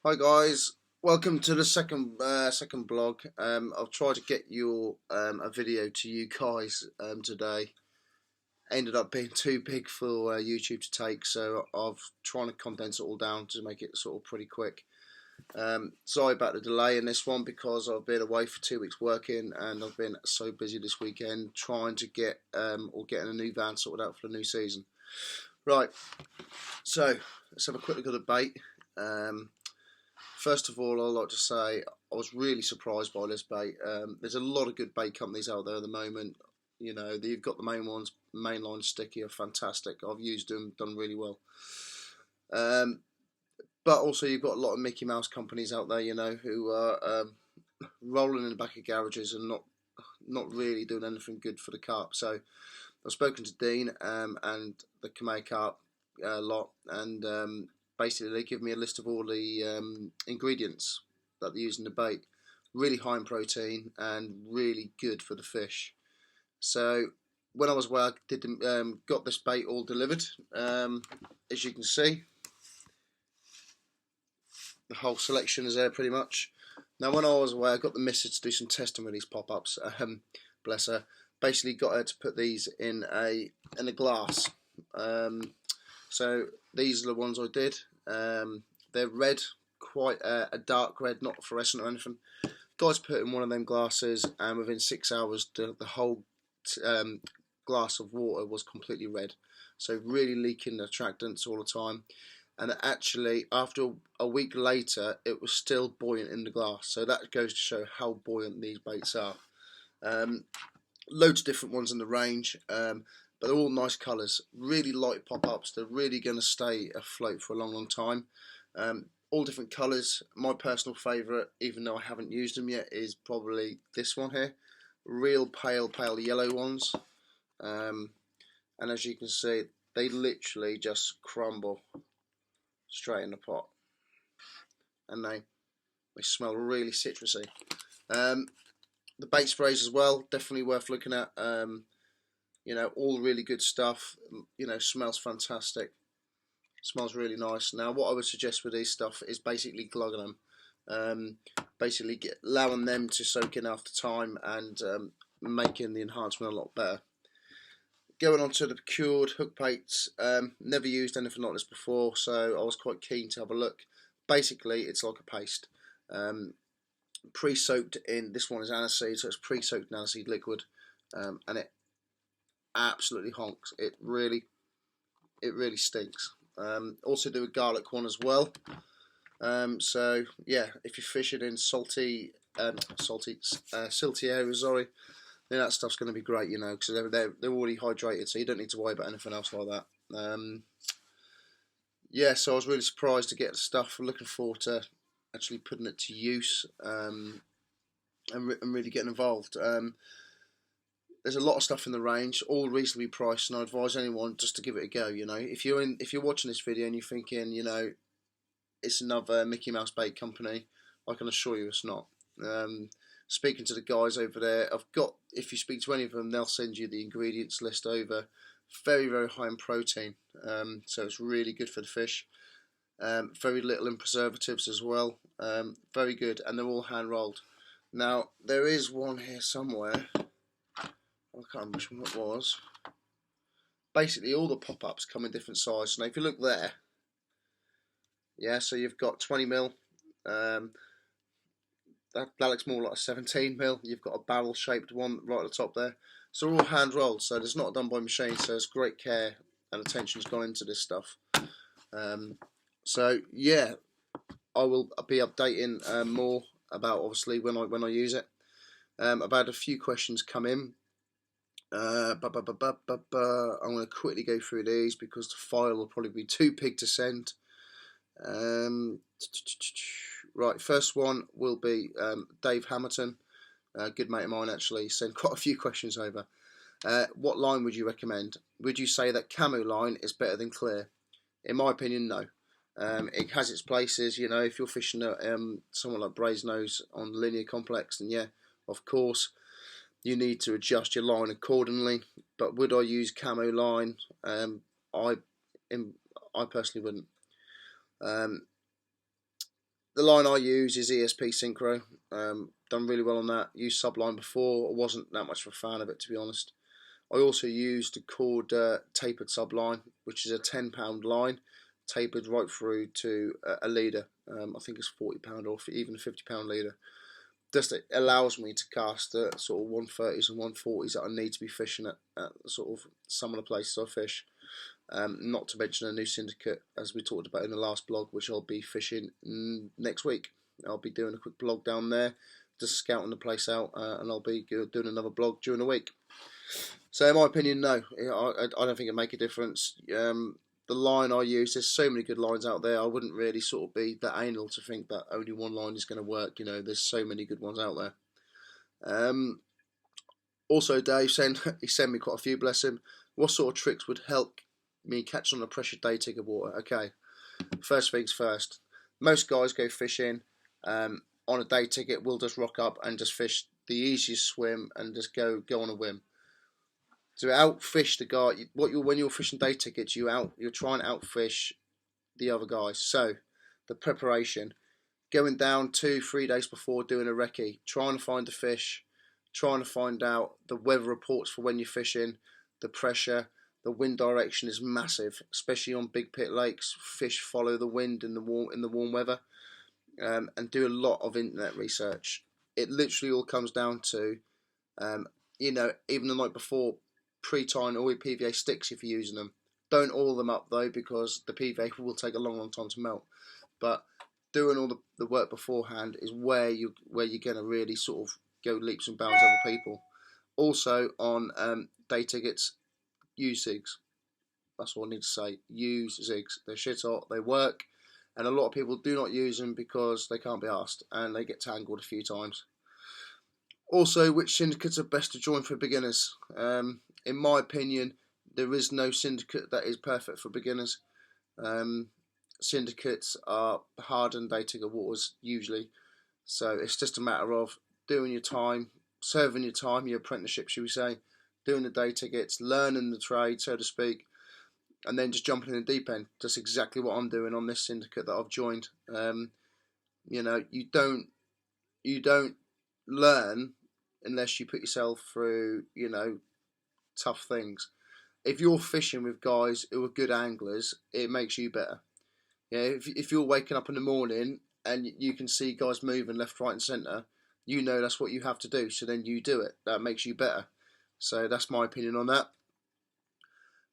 Hi guys, welcome to the second blog. I'll try to get your a video to you guys today. Ended up being too big for YouTube to take, so I've trying to condense it all down to make it sort of pretty quick. Sorry about the delay in this one because I've been away for 2 weeks working, and I've been so busy this weekend trying to get getting a new van sorted out for the new season. Right, so let's have a quick look at the bait. First of all, I'd like to say I was really surprised by this bait. There's a lot of good bait companies out there at the moment. You know, you've got the main ones, Mainline Sticky are fantastic. I've used them, done really well. But also you've got a lot of Mickey Mouse companies out there, you know, who are rolling in the back of garages and not really doing anything good for the carp. So I've spoken to Dean and the komaya carp lot, and basically they give me a list of all the ingredients that they use in the bait. Really high in protein and really good for the fish. So when I was away, I did got this bait all delivered. As you can see, the whole selection is there pretty much. Now when I was away, I got the missus to do some testing with these pop-ups. Bless her. Basically got her to put these in a glass. So these are the ones I did. They're red, quite a dark red, not fluorescent or anything. Guys put in one of them glasses, and within 6 hours, the whole glass of water was completely red. So really leaking the attractants all the time. And actually, after a week later, it was still buoyant in the glass. So that goes to show how buoyant these baits are. Loads of different ones in the range. But they're all nice colours, really light pop-ups. They're really going to stay afloat for a long time. All different colours. My personal favourite, even though I haven't used them yet, is probably this one here. Real pale yellow ones. And as you can see, they literally just crumble straight in the pot. And they smell really citrusy. The bait sprays as well, definitely worth looking at. You know, all really good stuff. You know, smells fantastic. Smells really nice. Now, what I would suggest with these stuff is basically glugging them. Basically allowing them to soak in after time and making the enhancement a lot better. Going on to the cured hook baits. Never used anything like this before, so I was quite keen to have a look. Basically, it's like a paste. Pre-soaked in, this one is aniseed, so it's pre-soaked in aniseed liquid. And it absolutely honks. It really stinks. Also do a garlic one as well. So yeah, if you're fishing in silty areas, then that stuff's going to be great, you know, because they're already hydrated, so you don't need to worry about anything else like that. Yeah, so I was really surprised to get the stuff. I'm looking forward to actually putting it to use and really getting involved. There's a lot of stuff in the range, all reasonably priced, and I advise anyone just to give it a go. You know, if you're watching this video and you're thinking, you know, it's another Mickey Mouse bait company, I can assure you it's not. Speaking to the guys over there, if you speak to any of them, they'll send you the ingredients list over. Very high in protein, so it's really good for the fish. Very little in preservatives as well. Very good, and they're all hand rolled. Now there is one here somewhere. I can't remember which one it was. Basically, all the pop-ups come in different sizes. Now, if you look there, yeah, so you've got 20mm. That looks more like a 17mm. You've got a barrel-shaped one right at the top there. So they're all hand-rolled, so it's not done by machine. So there's great care and attention's gone into this stuff. So yeah, I will be updating more about obviously when I use it. I've had a few questions come in. I'm going to quickly go through these because the file will probably be too big to send. Right, first one will be Dave Hamilton, a good mate of mine actually, sent quite a few questions over. What line would you recommend? Would you say that camo line is better than clear? In my opinion, no. It has its places, you know, if you're fishing at someone like Brasenose on the linear complex, then yeah, of course, you need to adjust your line accordingly. But would I use camo line? I personally wouldn't. The line I use is ESP Synchro. Done really well on that. Used Subline before. I wasn't that much of a fan of it, to be honest. I also used a cord tapered subline, which is a £10 line, tapered right through to a leader. I think it's £40 or even a £50 leader. Just it allows me to cast the sort of 130s and 140s that I need to be fishing at sort of some of the places I fish. Not to mention a new syndicate, as we talked about in the last blog, which I'll be fishing next week. I'll be doing a quick blog down there, just scouting the place out, and I'll be doing another blog during the week. So in my opinion, no, I don't think it'd make a difference. The line I use, there's so many good lines out there. I wouldn't really sort of be that anal to think that only one line is going to work. You know, there's so many good ones out there. Also, Dave he sent me quite a few, bless him. What sort of tricks would help me catch on a pressured day ticker water? Okay, first things first. Most guys go fishing on a day ticket. We'll just rock up and just fish the easiest swim and just go on a whim. To outfish the guy, when you're fishing day tickets, you're trying to outfish the other guys. So the preparation, going down 2-3 days before doing a recce, trying to find the fish, trying to find out the weather reports for when you're fishing, the pressure, the wind direction is massive, especially on big pit lakes. Fish follow the wind in the warm weather, and do a lot of internet research. It literally all comes down to, even the night before, pre-tying all your PVA sticks if you're using them. Don't oil them up though, because the PVA will take a long time to melt. But doing all the work beforehand is where you're going to really sort of go leaps and bounds over people. Also on day tickets, use zigs. That's all I need to say. Use zigs. They're shit hot. They work, and a lot of people do not use them because they can't be asked and they get tangled a few times. Also, which syndicates are best to join for beginners? In my opinion, there is no syndicate that is perfect for beginners. Syndicates are hardened day ticker waters usually, so it's just a matter of doing your time, serving your time, your apprenticeship, should we say, doing the day tickets, learning the trade, so to speak, and then just jumping in the deep end. Just exactly what I'm doing on this syndicate that I've joined. You don't learn unless you put yourself through, tough things. If you're fishing with guys who are good anglers, it makes you better. Yeah, if you're waking up in the morning and you can see guys moving left, right, and centre, you know that's what you have to do. So then you do it. That makes you better. So that's my opinion on that.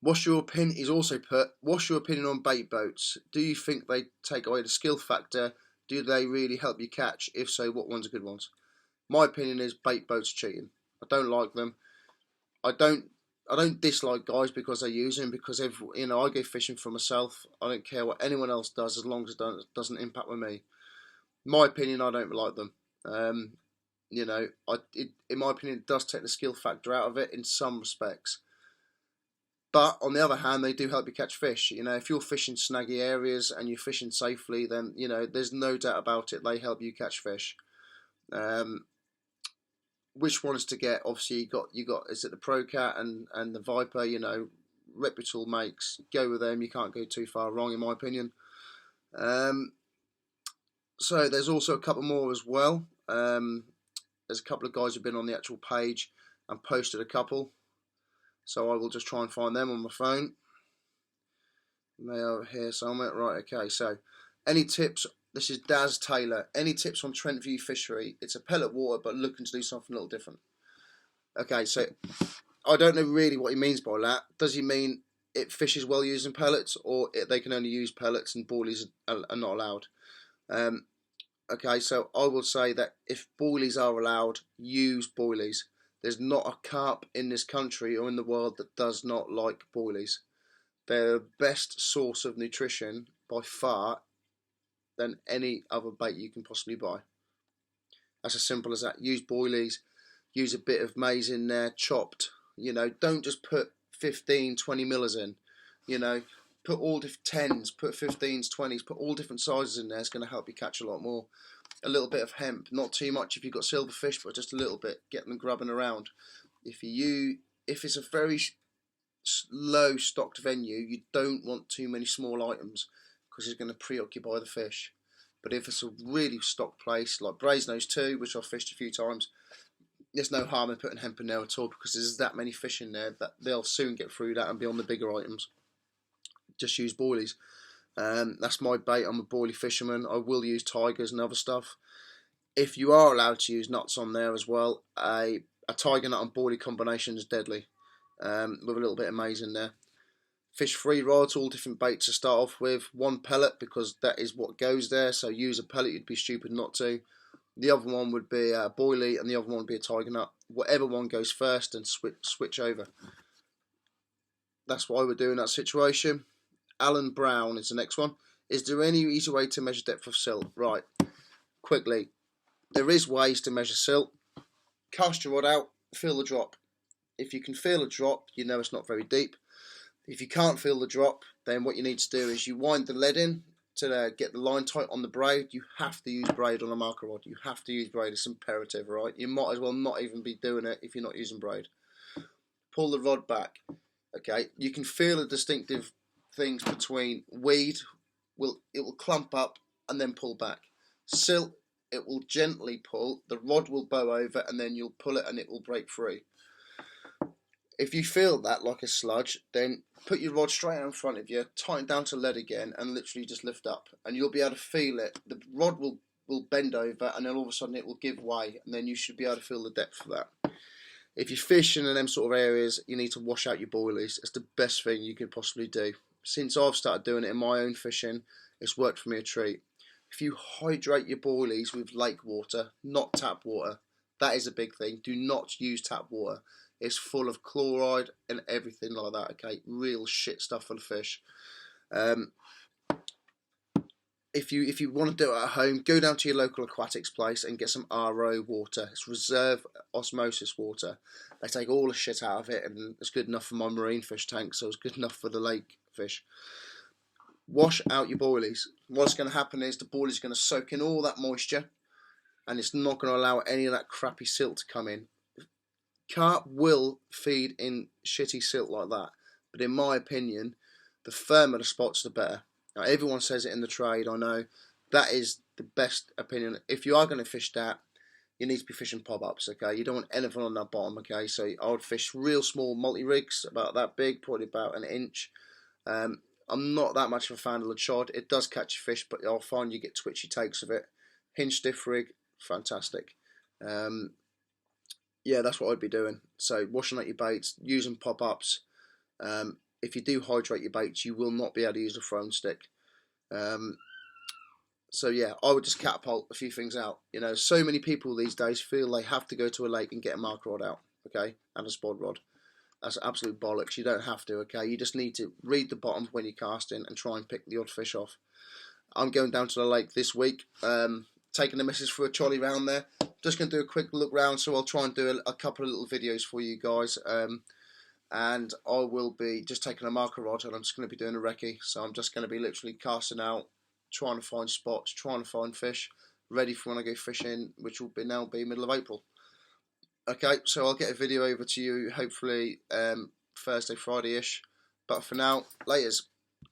What's your opinion? He's also put, what's your opinion on bait boats? Do you think they take away the skill factor? Do they really help you catch? If so, what ones are good ones? My opinion is bait boats are cheating. I don't like them. I don't dislike guys because they use them, because I go fishing for myself. I don't care what anyone else does as long as it doesn't impact with me. My opinion, I don't like them. In my opinion, it does take the skill factor out of it in some respects. But on the other hand, they do help you catch fish. If you're fishing snaggy areas and you're fishing safely, then there's no doubt about it. They help you catch fish. Which ones to get? Obviously, you got is it the Procat and the Viper? Reputable makes. Go with them. You can't go too far wrong, in my opinion. So there's also a couple more as well. There's a couple of guys who've been on the actual page and posted a couple. So I will just try and find them on my phone. They are here somewhere. Right, okay. So, any tips? This is Daz Taylor. Any tips on Trent View Fishery? It's a pellet water, but looking to do something a little different. Okay, so I don't know really what he means by that. Does he mean it fishes well using pellets, or they can only use pellets and boilies are not allowed? Okay, so I will say that if boilies are allowed, use boilies. There's not a carp in this country or in the world that does not like boilies. They're the best source of nutrition by far than any other bait you can possibly buy. That's as simple as that. Use boilies, use a bit of maize in there, chopped. Don't just put 15, 20 millers in. Put all different 10s, put 15s, 20s, put all different sizes in there. It's going to help you catch a lot more. A little bit of hemp, not too much if you've got silverfish, but just a little bit. Get them grubbing around. If it's a very low stocked venue, you don't want too many small items because it's going to preoccupy the fish. But if it's a really stocked place like Brasenose 2, which I've fished a few times, there's no harm in putting hemp in there at all, because there's that many fish in there that they'll soon get through that and be on the bigger items. Just use boilies. That's my bait. I'm a boilie fisherman. I will use tigers and other stuff. If you are allowed to use nuts on there as well, a tiger nut and boilie combination is deadly, with a little bit of maize in there. Fish 3 rods, all different baits to start off with. 1 pellet, because that is what goes there, so use a pellet, you'd be stupid not to. The other one would be a boilie, and the other one would be a tiger nut. Whatever one goes first, and switch over. That's what I would do in that situation. Alan Brown is the next one. Is there any easy way to measure depth of silt? Right, quickly. There is ways to measure silt. Cast your rod out, feel the drop. If you can feel a drop, you know it's not very deep. If you can't feel the drop, then what you need to do is you wind the lead in to get the line tight on the braid. You have to use braid on a marker rod. You have to use braid. It's imperative, right? You might as well not even be doing it if you're not using braid. Pull the rod back. Okay, you can feel the distinctive things between weed. It will clump up and then pull back. Silt, it will gently pull. The rod will bow over, and then you'll pull it and it will break free. If you feel that like a sludge, then put your rod straight out in front of you, tighten down to lead again, and literally just lift up, and you'll be able to feel it. The rod will bend over, and then all of a sudden it will give way, and then you should be able to feel the depth of that. If you're fishing in them sort of areas, you need to wash out your boilies. It's the best thing you could possibly do. Since I've started doing it in my own fishing, it's worked for me a treat. If you hydrate your boilies with lake water, not tap water, that is a big thing. Do not use tap water. It's full of chloride and everything like that, okay? Real shit stuff for the fish. If you want to do it at home, go down to your local aquatics place and get some RO water. It's reserve osmosis water. They take all the shit out of it, and it's good enough for my marine fish tank, so it's good enough for the lake fish. Wash out your boilies. What's going to happen is the boilies is going to soak in all that moisture, and it's not going to allow any of that crappy silt to come in. Carp will feed in shitty silt like that, but in my opinion, the firmer the spots, the better. Now, everyone says it in the trade, I know. That is the best opinion. If you are going to fish that, you need to be fishing pop-ups, okay? You don't want anything on that bottom, okay? So I would fish real small multi-rigs, about that big, probably about an inch. I'm not that much of a fan of the chod. It does catch fish, but I'll find you get twitchy takes of it. Hinge stiff rig, fantastic. Yeah, that's what I'd be doing. So washing out your baits, using pop-ups. If you do hydrate your baits, you will not be able to use a thrown stick. So yeah, I would just catapult a few things out. You know, so many people these days feel they have to go to a lake and get a marker rod out, okay, and a spod rod. That's absolute bollocks. You don't have to, okay. You just need to read the bottom when you're casting and try and pick the odd fish off. I'm going down to the lake this week, taking the missus for a trolley round there. Just going to do a quick look round, so I'll try and do a couple of little videos for you guys. And I will be just taking a marker rod, and I'm just going to be doing a recce. So I'm just going to be literally casting out, trying to find spots, trying to find fish, ready for when I go fishing, which will now be middle of April. Okay, so I'll get a video over to you hopefully Thursday, Friday-ish. But for now, laters.